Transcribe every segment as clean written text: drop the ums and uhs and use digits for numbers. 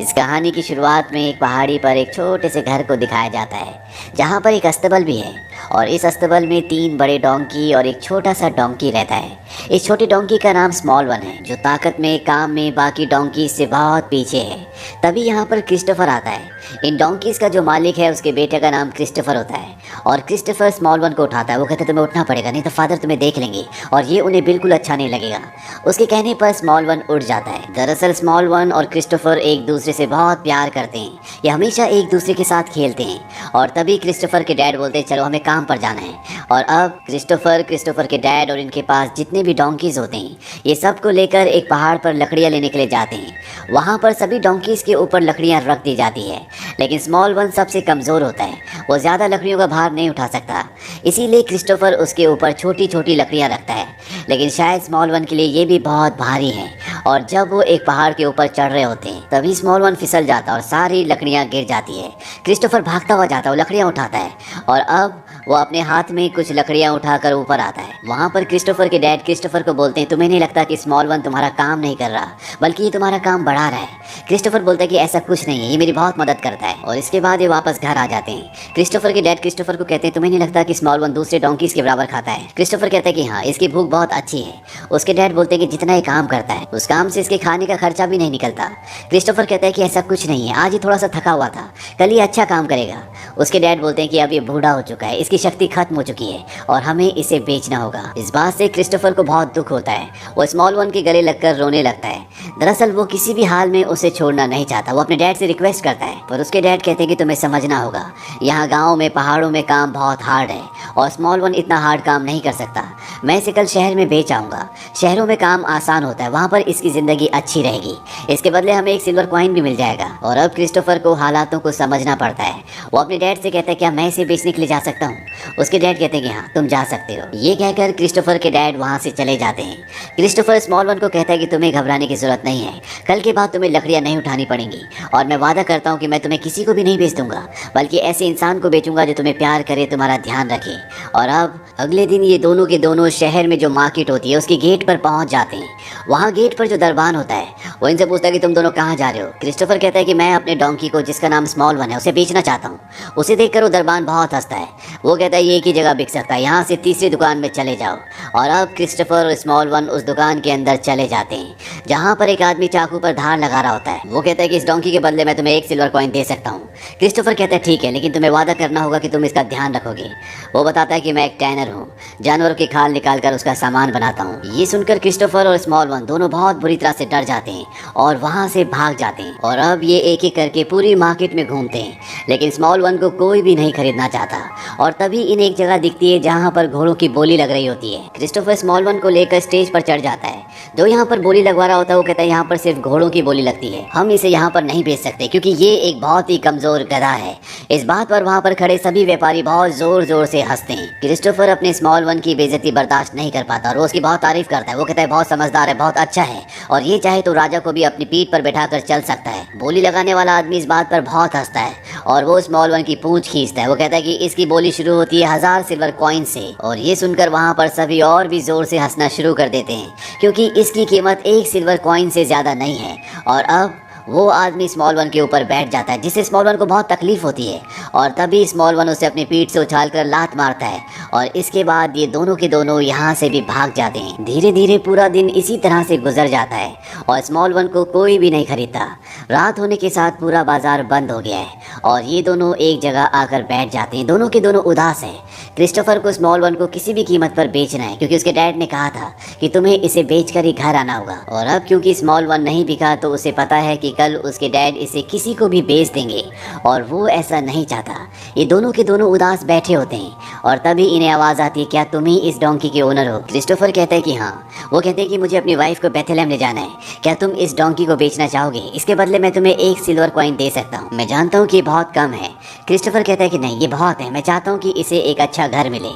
इस कहानी की शुरुआत में एक पहाड़ी पर एक छोटे से घर को दिखाया जाता है जहाँ पर एक अस्तबल भी है और इस अस्तबल में 3 बड़े डोंकी और एक छोटा सा डोंकी रहता है। इस छोटे डोंकी का नाम स्मॉल वन है जो ताकत में काम में बाकी डोंकी से बहुत पीछे है। तभी यहाँ पर क्रिस्टोफर आता है। इन डोंकीज का जो मालिक है उसके बेटे का नाम क्रिस्टोफर होता है और क्रिस्टोफर स्मॉल वन को उठाता है। वो कहते तुम्हें उठना पड़ेगा नहीं तो फादर तुम्हें देख लेंगे और ये उन्हें बिल्कुल अच्छा नहीं लगेगा। उसके कहने पर स्मॉल वन उठ जाता है। दरअसल स्मॉल वन और क्रिस्टोफर एक दूसरे से बहुत प्यार करते हैं। ये हमेशा एक दूसरे के साथ खेलते हैं और तभी क्रिस्टोफर के डैड बोलते हैं चलो हमें काम पर जाना है। और अब क्रिस्टोफर के डैड और इनके पास जितने भी डोंकीज होते हैं ये सब को लेकर एक पहाड़ पर लकड़ियाँ लेने के लिए जाते हैं। वहाँ पर सभी डोंकीज के ऊपर लकड़ियाँ रख दी जाती है लेकिन स्मॉल वन सबसे कमज़ोर होता है। वो ज़्यादा लकड़ियों का भार नहीं उठा सकता, इसीलिए क्रिस्टोफर उसके ऊपर छोटी छोटी लकड़ियाँ रखता है। लेकिन शायद स्मॉल वन के लिए ये भी बहुत भारी है और जब वो एक पहाड़ के ऊपर चढ़ रहे होते हैं तभी स्मॉल वन फिसल जाता है और सारी लकड़ियाँ गिर जाती है। क्रिस्टोफर भागता हुआ जाता है, वो लकड़ियाँ उठाता है और अब वो अपने हाथ में कुछ लकड़ियाँ उठाकर ऊपर आता है। वहाँ पर क्रिस्टोफर के डैड क्रिस्टोफर को बोलते हैं तुम्हें नहीं लगता कि स्मॉल वन तुम्हारा काम नहीं कर रहा बल्कि ये तुम्हारा काम बढ़ा रहा है। क्रिस्टोफर बोलता है कि ऐसा कुछ नहीं है, ये मेरी बहुत मदद करता है। और इसके बाद ये वापस घर आ जाते हैं। क्रिस्टोफर के डैड क्रिस्टोफर को कहते हैं तुम्हें नहीं लगता कि स्मॉल वन दूसरे डोंकीज के बराबर खाता है। क्रिस्टोफर कहता है कि हाँ इसकी भूख बहुत अच्छी है। उसके डैड बोलते हैं कि जितना ये काम करता है उस काम से इसके खाने का खर्चा भी नहीं निकलता। क्रिस्टोफर कहता है कि ऐसा कुछ नहीं है, आज ये थोड़ा सा थका हुआ था, कल ये अच्छा काम करेगा। उसके डैड बोलते हैं कि अब ये बूढ़ा हो चुका है, इसकी शक्ति खत्म हो चुकी है और हमें इसे बेचना होगा। इस बात से क्रिस्टोफर को बहुत दुख होता है। वो स्मॉल वन के गले लगकर रोने लगता है। दरअसल वो किसी भी हाल में उसे छोड़ना नहीं चाहता। वो अपने डैड से रिक्वेस्ट करता है पर उसके डैड कहते हैं कि तुम्हें समझना होगा, यहाँ गाँव में पहाड़ों में काम बहुत हार्ड है और स्मॉल वन इतना हार्ड काम नहीं कर सकता। मैं इसे कल शहर में बेच आऊँगा। शहरों में काम आसान होता है, वहाँ पर इसकी ज़िंदगी अच्छी रहेगी। इसके बदले हमें एक सिल्वर कॉइन भी मिल जाएगा। और अब क्रिस्टोफर को हालातों को समझना पड़ता है। वो अपने डैड से कहता है क्या मैं इसे बेचने के लिए जा सकता हूँ। उसके डैड कहते हैं कि हाँ तुम जा सकते हो। ये कहकर क्रिस्टोफर के डैड वहाँ से चले जाते हैं। क्रिस्टोफर स्मॉल वन को कहता है कि तुम्हें घबराने की जरूरत नहीं है, कल के बाद तुम्हें लकड़ियाँ नहीं उठानी पड़ेंगी और मैं वादा करता हूँ कि मैं तुम्हें किसी को भी नहीं बेच दूंगा बल्कि ऐसे इंसान को बेचूंगा जो तुम्हें प्यार करे, तुम्हारा ध्यान रखे। और अब अगले दिन ये दोनों के दोनों शहर में जो मार्केट होती है उसके गेट पर पहुंच जाते हैं। वहाँ गेट पर जो दरबान होता है वो इनसे पूछता है कि तुम दोनों कहाँ जा रहे हो। क्रिस्टोफर कहता है कि मैं अपने डोंकी को जिसका नाम स्मॉल वन है उसे बेचना चाहता हूँ। उसे देखकर वो दरबान बहुत हंसता है। वो कहता है ये एक ही जगह बिक सकता है, यहाँ से तीसरी दुकान में चले जाओ। और अब क्रिस्टोफर और स्मॉल वन उस दुकान के अंदर चले जाते हैं जहाँ पर एक आदमी चाकू पर धार लगा रहा होता है। वो कहता है कि इस डोंकी के बदले मैं तुम्हें 1 सिल्वर कॉइन दे सकता हूँ। क्रिस्टोफर कहता है ठीक है लेकिन तुम्हें वादा करना होगा कि तुम इसका ध्यान रखोगे। वो बताता है कि मैं एक टैनर हूँ, जानवरों की खाल निकाल कर उसका सामान बनाता हूँ। ये सुनकर क्रिस्टोफर और स्मॉल वन दोनों बहुत बुरी तरह से डर जाते हैं और वहाँ से भाग जाते हैं। और अब ये एक एक करके पूरी मार्केट में घूमते हैं लेकिन स्मॉल वन को कोई भी नहीं खरीदना चाहता। और तभी इन्हें एक जगह दिखती है जहाँ पर घोड़ों की बोली लग रही होती है। क्रिस्टोफर स्मॉल वन को लेकर स्टेज पर चढ़ जाता है। जो यहाँ पर बोली लगवा रहा होता है वो कहता है यहाँ पर सिर्फ घोड़ों की बोली लगती है, हम इसे यहाँ पर नहीं बेच सकते क्योंकि ये एक बहुत ही कमजोर गधा है। इस बात पर वहाँ पर खड़े सभी व्यापारी बहुत जोर जोर से हंसते हैं। क्रिस्टोफर अपने स्मॉल वन की बेइज्जती बर्दाश्त नहीं कर पाता और वो उसकी बहुत तारीफ करता है। वो कहता है बहुत समझदार है, बहुत अच्छा है और ये चाहे तो राजा को भी अपनी पीठ पर बैठाकर चल सकता है। बोली लगाने वाला आदमी इस बात पर बहुत हंसता है और वो स्मॉल वन की पूंछ खींचता है। वो कहता है कि इसकी बोली शुरू होती है 1000 सिल्वर कॉइन से। और ये सुनकर वहाँ पर सभी और भी जोर से हंसना शुरू कर देते हैं क्योंकि इसकी कीमत 1 सिल्वर कॉइन से ज्यादा नहीं है। और अब वो आदमी स्मॉल वन के ऊपर बैठ जाता है जिससे स्मॉल वन को बहुत तकलीफ होती है और तभी स्मॉल वन उसे अपनी पीठ से उछालकर लात मारता है और इसके बाद ये दोनों के दोनों यहाँ से भी भाग जाते हैं। धीरे धीरे पूरा दिन इसी तरह से गुजर जाता है और स्मॉल वन को कोई भी नहीं खरीदता। रात होने के साथ पूरा बाजार बंद हो गया है और ये दोनों एक जगह आकर बैठ जाते हैं। दोनों के दोनों उदास हैं। क्रिस्टोफर को स्मॉल वन को किसी भी कीमत पर बेचना है क्योंकि उसके डैड ने कहा था कि तुम्हें इसे बेचकर ही घर आना होगा। और अब क्योंकि स्मॉल वन नहीं बिका तो उसे पता है कि कल उसके डैड इसे किसी को भी बेच देंगे और वो ऐसा नहीं चाहता। ये दोनों के दोनों उदास बैठे होते हैं और तभी इन्हें आवाज आती है क्या तुम ही इस डोंकी के ओनर हो। क्रिस्टोफर कहता है कि हाँ। वो कहते हैं कि मुझे अपनी वाइफ को बेथलेहम ले जाना है, क्या तुम इस डोंकी को बेचना चाहोगे? इसके बदले मैं तुम्हें 1 सिल्वर कॉइन दे सकता हूँ। मैं जानता हूँ कि बहुत कम है। क्रिस्टोफर कहता है कि नहीं, ये बहुत है, मैं चाहता हूँ कि इसे एक अच्छा घर मिले।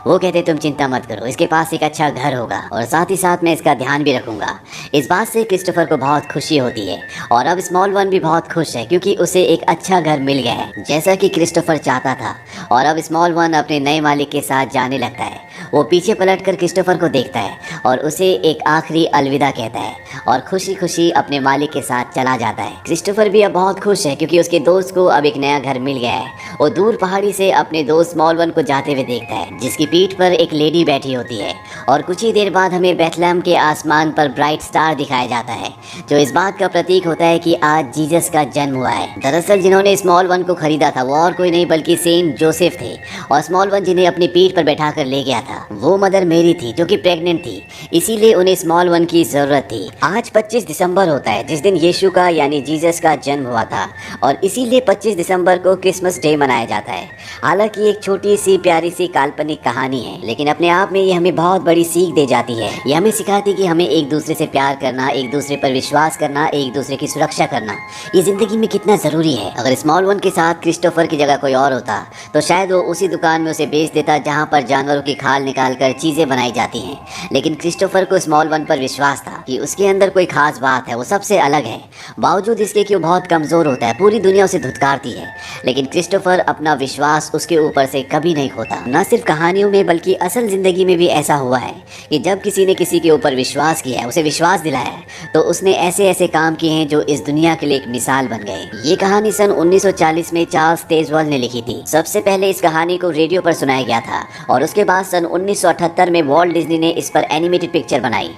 वो कहते हैं तुम चिंता मत करो, इसके पास एक अच्छा घर होगा और साथ ही साथ मैं इसका ध्यान भी रखूंगा। इस बात से क्रिस्टोफर को बहुत खुशी होती है और अब स्मॉल वन भी बहुत खुश है क्योंकि उसे एक अच्छा घर मिल गया है जैसा कि क्रिस्टोफर चाहता था। और अब स्मॉल वन अपने नए मालिक के साथ जाने लगता है। वो पीछे पलटकर क्रिस्टोफर को देखता है और उसे एक आखिरी अलविदा कहता है और खुशी खुशी अपने मालिक के साथ चला जाता है। क्रिस्टोफर भी अब बहुत खुश है क्योंकि उसके दोस्त को अब एक नया घर मिल गया है। वो दूर पहाड़ी से अपने दोस्त स्मॉल वन को जाते हुए देखता है जिसकी पीठ पर एक लेडी बैठी होती है और कुछ ही देर बाद हमें बेथलेहम के आसमान पर ब्राइट स्टार दिखाया जाता है जो इस बात का प्रतीक होता है कि आज जीसस का जन्म हुआ है। दरअसल जिन्होंने स्मॉल वन को खरीदा था वो और कोई नहीं बल्कि सेंट जोसेफ थे और स्मॉल वन जिन्हें अपनी पीठ पर बैठा कर ले गया था वो मदर मेरी थी जो कि प्रेग्नेंट थी, इसीलिए उन्हें स्मॉल वन की जरूरत थी। आज 25 दिसंबर होता है जिस दिन यीशु का यानी जीसस का जन्म हुआ था और इसीलिए 25 दिसंबर को क्रिसमस डे मनाया जाता है। हालांकि एक छोटी सी प्यारी सी काल्पनिक कहानी है लेकिन अपने आप में ये हमें बहुत बड़ी सीख दे जाती है। ये हमें सिखाती कि हमें एक दूसरे से प्यार करना, एक दूसरे पर विश्वास करना, एक दूसरे की सुरक्षा करना ये जिंदगी में कितना जरूरी है। अगर स्मॉल वन के साथ क्रिस्टोफर की जगह कोई और होता तो शायद वो उसी दुकान में उसे बेच देता जहाँ पर जानवरों की खाल निकाल कर चीजें बनाई जाती हैं। लेकिन क्रिस्टोफर को स्मॉल वन पर विश्वास था कि उसके अंदर कोई खास बात है, वो सबसे अलग है। बावजूद इसके कि वो बहुत कमजोर होता है, पूरी दुनिया उसे धुतकारती है, लेकिन क्रिस्टोफर अपना विश्वास उसके ऊपर से कभी नहीं खोता। न सिर्फ कहानियों में बल्कि असल जिंदगी में भी ऐसा हुआ है कि जब किसी ने किसी के ऊपर विश्वास किया है, उसे विश्वास दिलाया है, तो उसने ऐसे ऐसे काम किए हैं जो इस दुनिया के लिए एक मिसाल बन गए। ये कहानी सन 1940 में चार्ल्स तेजवाल ने लिखी थी। सबसे पहले इस कहानी को रेडियो पर सुनाया गया था और उसके बाद सन 1978 में वॉल्ट डिज्नी ने इस पर एनिमेटेड पिक्चर बनाई।